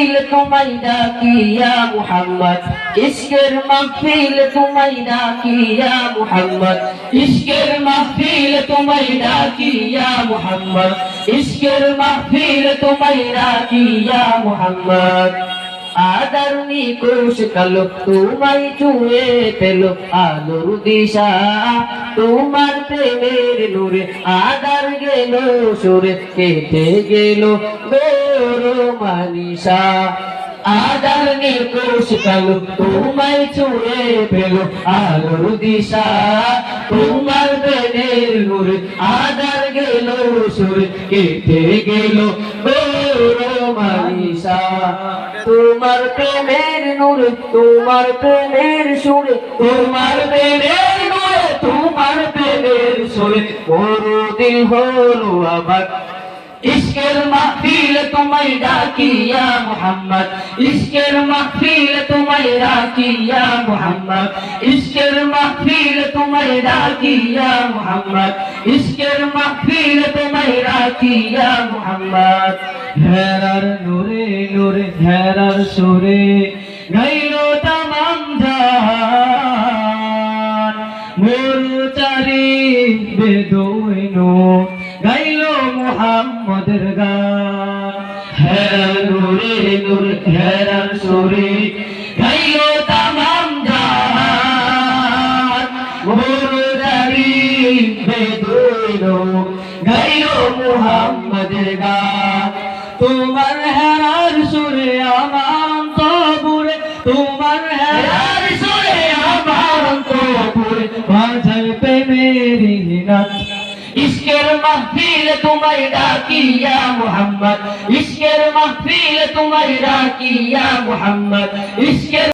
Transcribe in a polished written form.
মাহফিল তোমায় ডাকি ইয়া মুহাম্মদ ইশকের মাহফিল তোমায় ডাকি ইয়া মুহাম্মদ ইশকের মাহফিল তোমায় ডাকি ইয়া মুহাম্মদ ইশকের মাহফিল তোমায় ডাকি ইয়া মুহাম্মদ আদার নিকুশ কালো তোমায় ছুঁয়ে পেল আলোর দিশা তোমার প্রেমের নূরে আদার গেল সুরে কেটে গেল গৌর মানিসা আদার নিকুশ কালো তোমায় ছুঁয়ে পেল আলোর দিশা তোমার প্রেমের নূরে আদার গেল সুরে কেটে গেল গৌর মানিসা তোমার প্রেমের নূরে তোমার প্রেমের সুরে তোমার প্রেমের নূরে তোমার প্রেমের সুরে মোর দিল হলো আবার ইশকের মাহফিল তোমায় ডাকি ইয়া মুহাম্মদ ইশকের মাহফিল তোমায় ডাকি ইয়া মুহাম্মদ ইশকের মাহফিল তোমায় ডাকি ইয়া মুহাম্মদ ইশকের মাহফিল তোমায় ডাকি ইয়া মুহাম্মদ হেরার নূরে নূরে হেরার সুরে গাইলো তামাম জাহান মোরচারি বেদুইনো গাইলো মুহাম্মদের গান হেরার নূরে নূরে হেরার সুরে গাইলো তামাম জাহান মোরচারি বেদুইনো গাইলো মুহাম্মদের গান তোমার হেরার সুরে আমার অন্তরে তোমার হেরার সুরে আমার অন্তরে বাজায় প্রেমেরি নাচ ইশকের মাহফিল তোমায় ডাকি ইয়া মুহাম্মদ ইশকের মাহফিল তোমায় ডাকি ইয়া মুহাম্মদ ইশকের